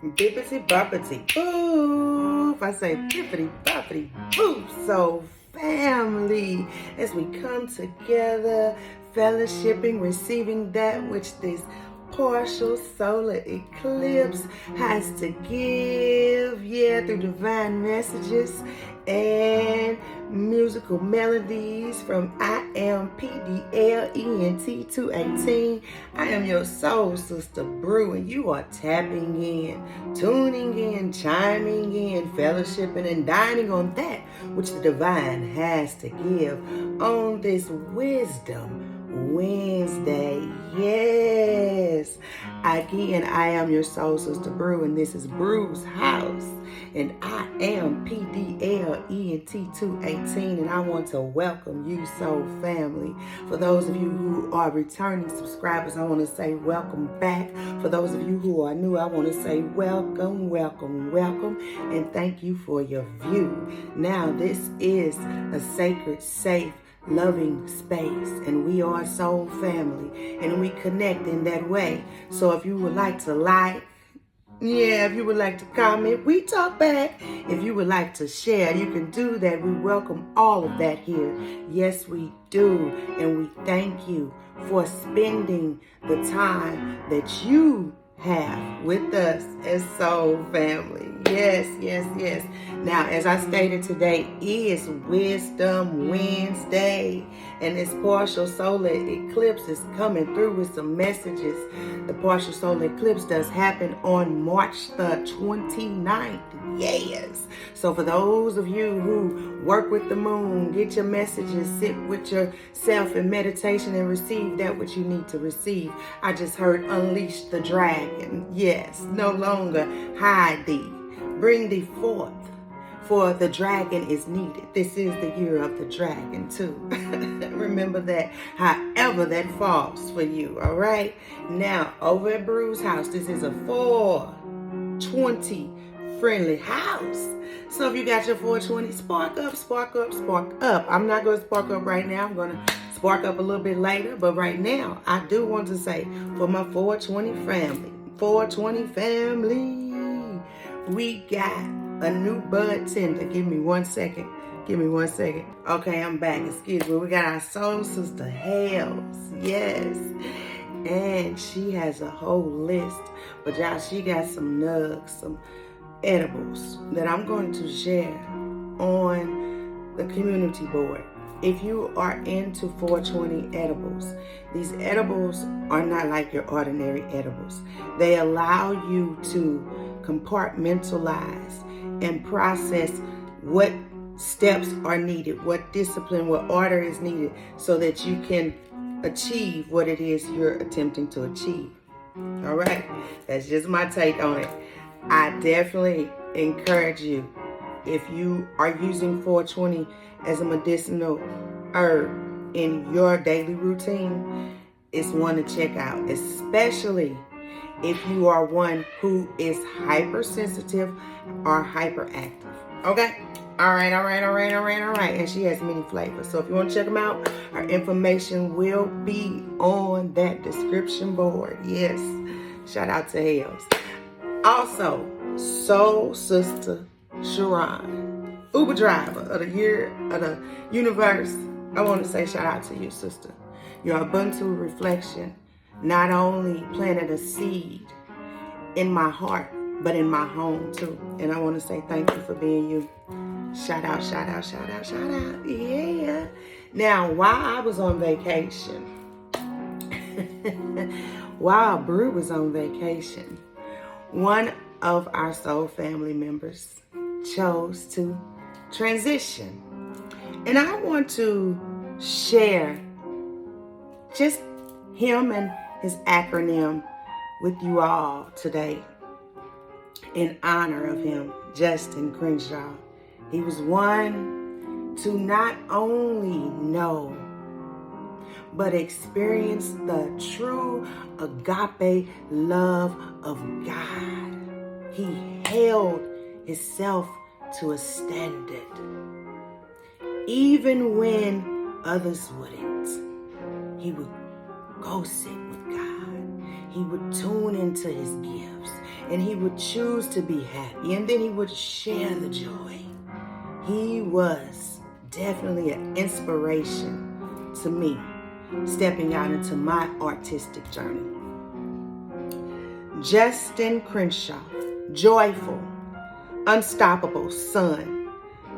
Bippity boppity boo. If I say bippity boppity boo. So family, as we come together, fellowshipping, receiving that which this partial solar eclipse has to give, through divine messages and musical melodies from I.E.A.L, 218. I am your soul sister Brew, and you are tapping in, tuning in, chiming in, fellowshipping and dining on that which the divine has to give on this Wisdom Wednesday. Yes. Again, I am your soul sister Brew, and this is Bruj's House. And I am AmPdlent218, and I want to welcome you, soul family. For those of you who are returning subscribers, I want to say welcome back. For those of you who are new, I want to say welcome, welcome, welcome, and thank you for your view. Now, this is a sacred, safe, loving space, and we are soul family, and we connect in that way. So if you would like to like, if you would like to comment, we talk back. If you would like to share, you can do that. We welcome all of that here. Yes, we do. And we thank you for spending the time that you have with us as soul family. Yes, yes, yes. Now, as I stated, today is Wisdom Wednesday, and this partial solar eclipse is coming through with some messages. The partial solar eclipse does happen on March the 29th. Yes. So for those of you who work with the moon, get your messages, sit with yourself in meditation and receive that which you need to receive. I just heard unleash the dragon. Yes, no longer hide thee. Bring thee forth, for the dragon is needed. This is the year of the dragon too. Remember that, however that falls for you, all right? Now, over at Bruj's House, this is a 420 friendly house. So if you got your 420, spark up, spark up, spark up. I'm not going to spark up right now. I'm going to spark up a little bit later. But right now, I do want to say, for my 420 family, we got a new bud tender. Give me 1 second. Okay, I'm back. Excuse me. We got our soul sister H.E.A.L. Yes. And she has a whole list. But y'all, she got some nugs, some edibles that I'm going to share on the community board. If you are into 420 edibles, these edibles are not like your ordinary edibles. They allow you to compartmentalize and process what steps are needed, what discipline, what order is needed, so that you can achieve what it is you're attempting to achieve. All right, that's just my take on it. I definitely encourage you, if you are using 420 as a medicinal herb in your daily routine, it's one to check out, especially if you are one who is hypersensitive or hyperactive. Okay? All right. And she has many flavors. So if you want to check them out, our information will be on that description board. Yes. Shout out to H.E.A.L. Also, Soul Sister Sharon, Uber driver of the year of the universe. I want to say shout out to you, sister. Your Ubuntu reflection not only planted a seed in my heart, but in my home too. And I want to say thank you for being you. Shout out. Yeah. Now, while I was on vacation, while Brew was on vacation, one of our soul family members chose to transition. And I want to share just him and his acronym with you all today in honor of him, Justin Crenshaw. He was one to not only know, but experience the true agape love of God. He held himself to a standard, even when others wouldn't. He would go sit with God. He would tune into his gifts. and he would choose to be happy, and then he would share the joy. He was definitely an inspiration to me, stepping out into my artistic journey. Justin Crenshaw, joyful, unstoppable sun,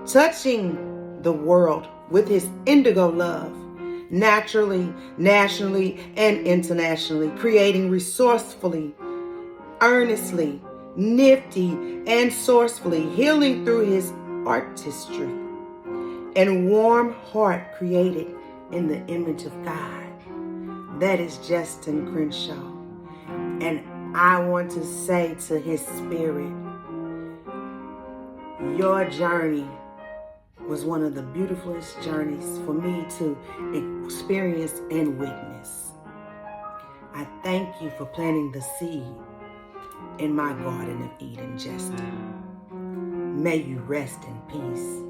touching the world with his indigo love, naturally, nationally, and internationally, creating resourcefully, earnestly, nifty, and sourcefully, healing through his artistry, and warm heart created in the image of God. That is Justin Crenshaw. And I want to say to his spirit, your journey was one of the beautifulest journeys for me to experience and witness. I thank you for planting the seed in my Garden of Eden, Justin. May you rest in peace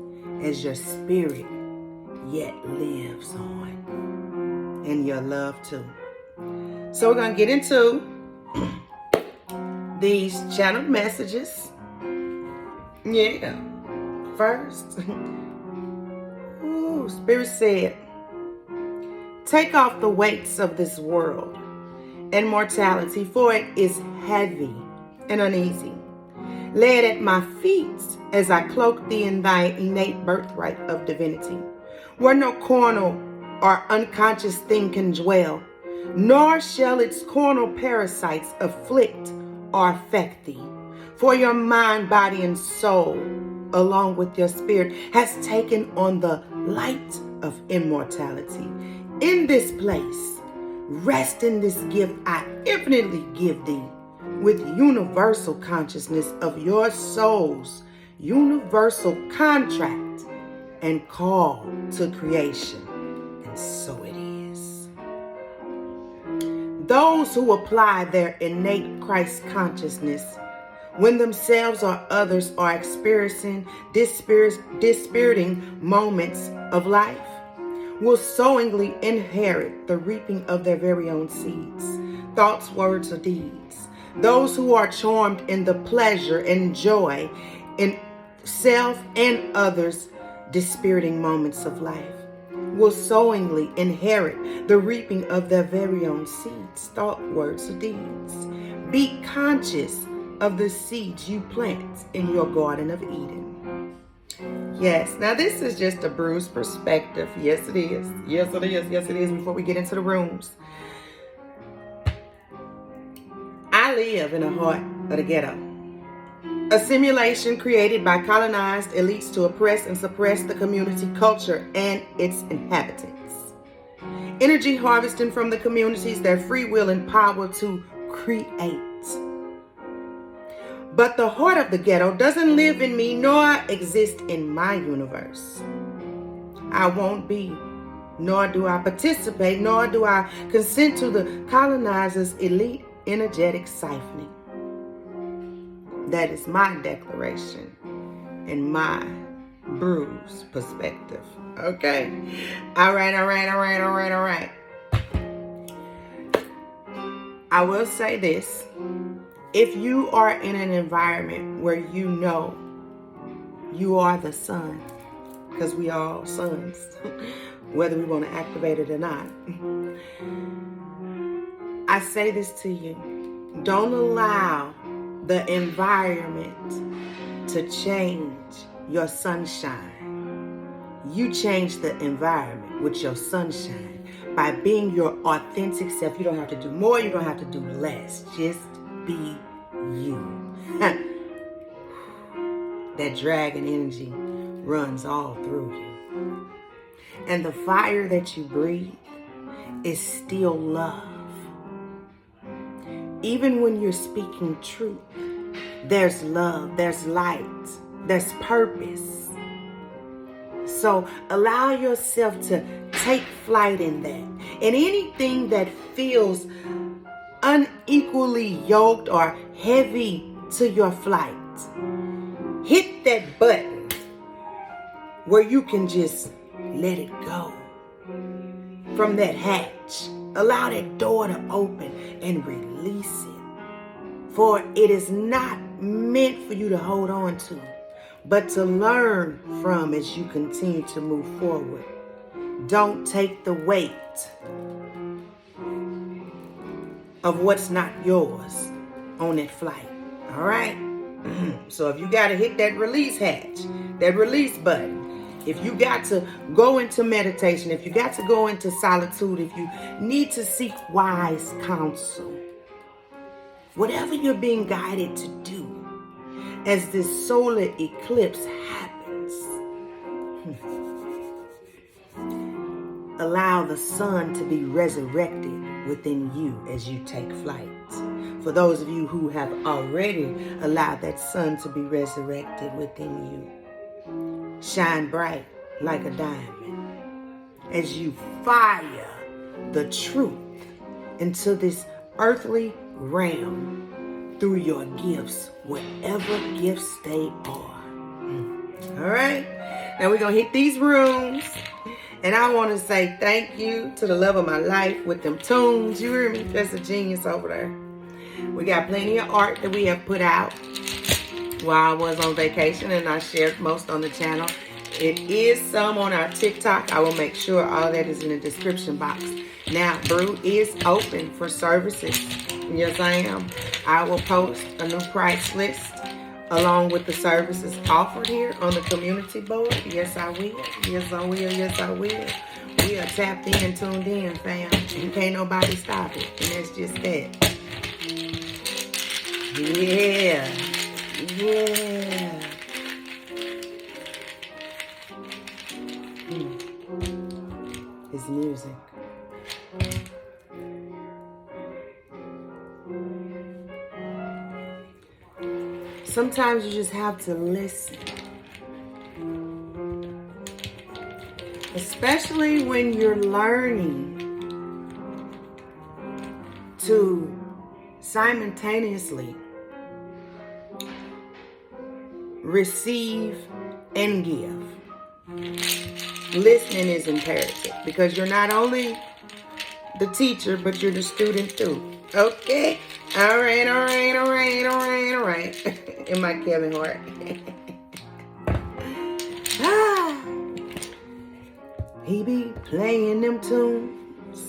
as your spirit yet lives on. And your love too. So we're going to get into these channeled messages. Yeah. First, Spirit said, take off the weights of this world and mortality, for it is heavy and uneasy. Lay it at my feet as I cloak thee in thy innate birthright of divinity, where no carnal or unconscious thing can dwell, nor shall its carnal parasites afflict or affect thee. For your mind, body, and soul, along with your spirit, has taken on the light of immortality. In this place, rest in this gift I infinitely give thee, with universal consciousness of your soul's universal contract and call to creation. And so it is. Those who apply their innate Christ consciousness when themselves or others are experiencing dispiriting moments of life will sowingly inherit the reaping of their very own seeds, thoughts, words, or deeds. Those who are charmed in the pleasure and joy in self and others' dispiriting moments of life will sowingly inherit the reaping of their very own seeds, thought, words, or deeds. Be conscious of the seeds you plant in your Garden of Eden. Yes, now this is just a Bruce perspective. Yes, it is. Yes, it is. Yes, it is. Before we get into the rooms, I live in the heart of the ghetto, a simulation created by colonized elites to oppress and suppress the community culture and its inhabitants. Energy harvesting from the communities, their free will and power to create. But the heart of the ghetto doesn't live in me nor exist in my universe. I won't be, nor do I participate, nor do I consent to the colonizers' elite energetic siphoning. That is my declaration and my Bruce perspective. Okay? All right. I will say this. If you are in an environment where you know you are the sun, because we are all sons, whether we want to activate it or not, I say this to you. Don't allow the environment to change your sunshine. You change the environment with your sunshine by being your authentic self. You don't have to do more. You don't have to do less. Just be you. That dragon energy runs all through you. And the fire that you breathe is still love. Even when you're speaking truth, there's love, there's light, there's purpose. So allow yourself to take flight in that. And anything that feels unequally yoked or heavy to your flight, hit that button where you can just let it go from that hatch. Allow that door to open and release it. For it is not meant for you to hold on to, but to learn from as you continue to move forward. Don't take the weight of what's not yours on that flight. All right? So if you got to hit that release hatch, that release button, if you got to go into meditation, if you got to go into solitude, if you need to seek wise counsel, whatever you're being guided to do as this solar eclipse happens, allow the sun to be resurrected within you as you take flight. For those of you who have already allowed that sun to be resurrected within you, shine bright like a diamond as you fire the truth into this earthly realm through your gifts, whatever gifts they are. All right? Now we're going to hit these rooms. And I want to say thank you to the love of my life with them tunes. You hear me? That's a genius over there. We got plenty of art that we have put out while I was on vacation, and I shared most on the channel. It is some on our TikTok. I will make sure all that is in the description box. Now, Brew is open for services. Yes, I am. I will post a new price list along with the services offered here on the community board. Yes, I will. Yes, I will. Yes, I will. We are tapped in, tuned in, fam. And can't nobody stop it. And that's just that. Yeah. Yeah. It's music. Sometimes you just have to listen. Especially when you're learning to simultaneously receive and give. Listening is imperative because you're not only the teacher, but you're the student too. Okay? All right. In my Kevin Hart. He be playing them tunes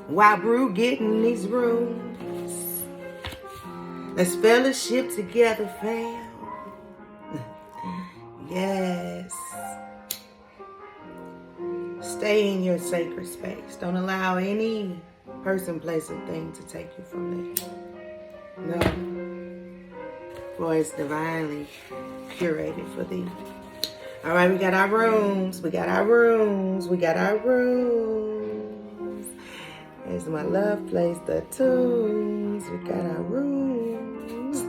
while Brew getting these rooms. Let's fellowship together, fam. Yes. Stay in your sacred space. Don't allow any person, place, or thing to take you from there. No. For it's divinely curated for thee. All right, we got our rooms. We got our rooms. We got our rooms. There's my love place, the tunes. We got our rooms.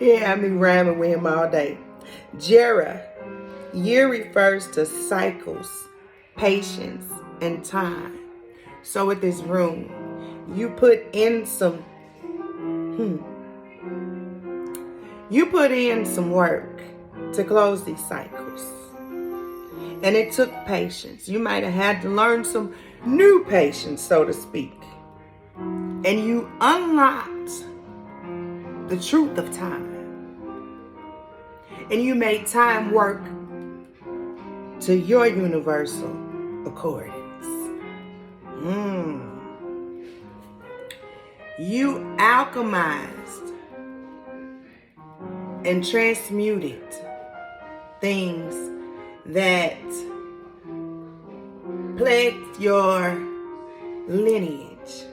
Yeah, I be rhyming with him all day. Jera. Year refers to cycles, patience, and time. So with this room, you put in some work to close these cycles. And it took patience. You might have had to learn some new patience, so to speak. And you unlocked the truth of time. And you made time work to your universal accordance. You alchemized and transmuted things that plagued your lineage,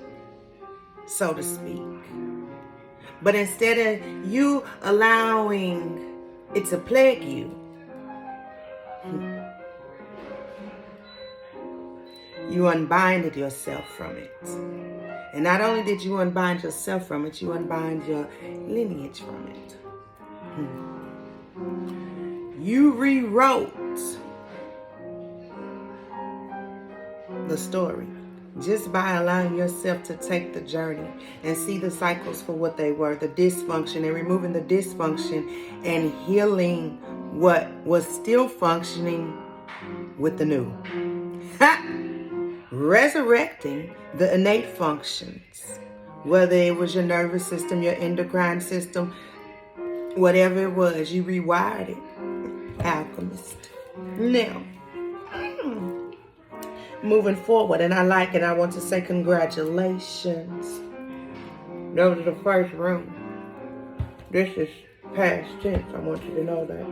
so to speak. But instead of you allowing it to plague you, you unbinded yourself from it. And not only did you unbind yourself from it, you unbind your lineage from it. You rewrote the story just by allowing yourself to take the journey and see the cycles for what they were, the dysfunction, and removing the dysfunction and healing what was still functioning with the new. Resurrecting the innate functions Whether it was your nervous system, your endocrine system, whatever it was, you rewired it. Alchemist. Now, moving forward, and I want to say congratulations. Go to the first room. This is past tense. I want you to know that.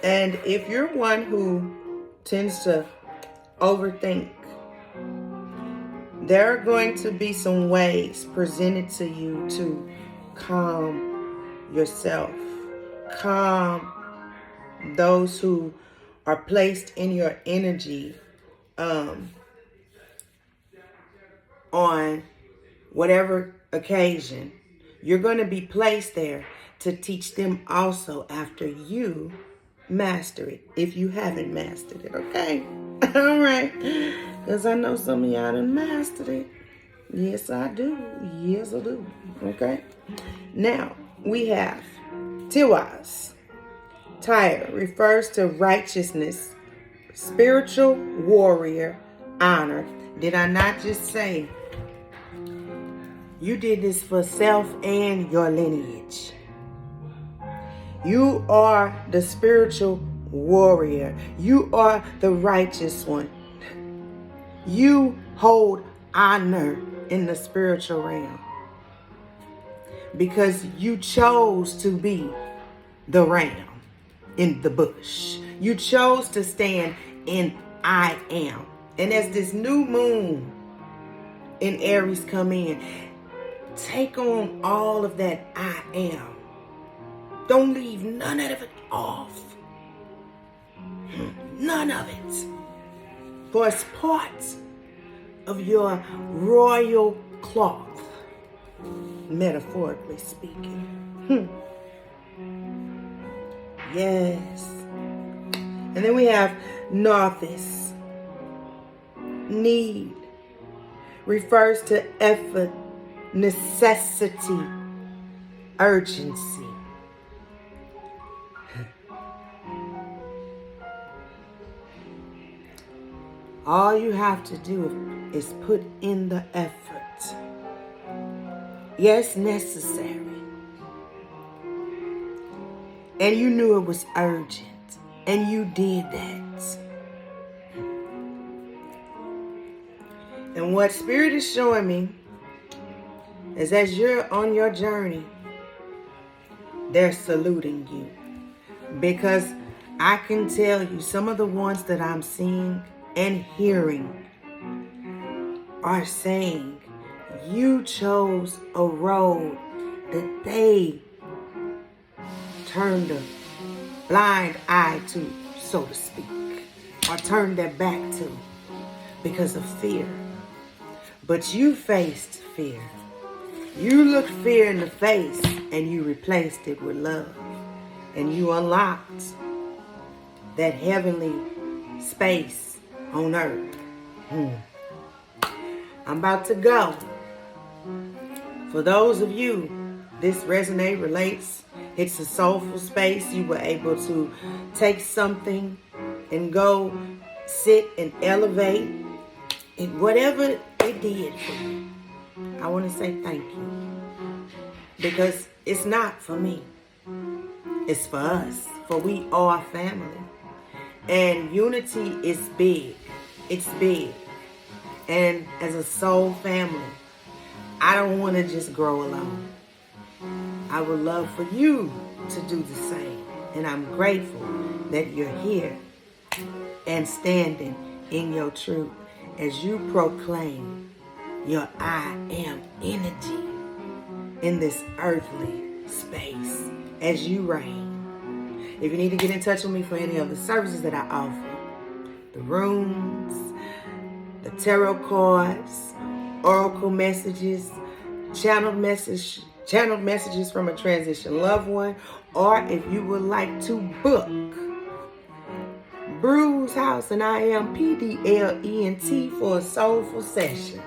And if you're one who tends to overthink, there are going to be some ways presented to you to calm yourself. Calm those who are placed in your energy on whatever occasion. You're going to be placed there to teach them also after you master it, if you haven't mastered it, okay? All right, because I know some of y'all done mastered it. Yes, I do. Yes, I do. Okay? Now, we have Tiwaz. Tyre refers to righteousness, spiritual warrior, honor. Did I not just say you did this for self and your lineage? You are the spiritual warrior. You are the righteous one. You hold honor in the spiritual realm because you chose to be the ram in the bush. You chose to stand in I am. And as this new moon in Aries come in, take on all of that I am. Don't leave none of it off. None of it. For it's part of your royal cloth, metaphorically speaking. Yes. And then we have Northis. Need refers to effort, necessity, urgency. All you have to do is put in the effort. Yes, necessary. And you knew it was urgent. And you did that. And what Spirit is showing me is as you're on your journey, they're saluting you. Because I can tell you some of the ones that I'm seeing and hearing are saying you chose a road that they turned a blind eye to, so to speak, or turned their back to because of fear. But you faced fear. You looked fear in the face and you replaced it with love. And you unlocked that heavenly space on earth. I'm about to go. For those of you, this resonate, relates, it's a soulful space. You were able to take something and go sit and elevate it, whatever it did for you. I want to say thank you. Because it's not for me. It's for us. For we are family. And unity is big. It's big. And as a soul family, I don't want to just grow alone. I would love for you to do the same. And I'm grateful that you're here and standing in your truth as you proclaim your I am energy in this earthly space as you reign. If you need to get in touch with me for any of the services that I offer, the rooms, the tarot cards, oracle messages, channeled messages from a transition loved one, or if you would like to book Bruj'sHauz AmPdlent218 for a soulful session,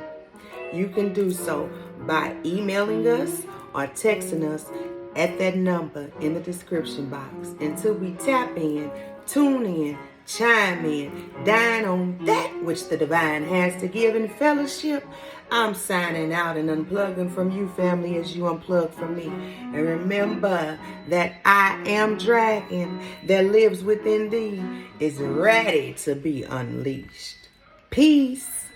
you can do so by emailing us or texting us at that number in the description box until we tap in, tune in, Chime in, dine on that which the divine has to give in fellowship. I'm signing out and unplugging from you, family, as you unplug from me. And remember that I am dragon that lives within thee is ready to be unleashed. Peace.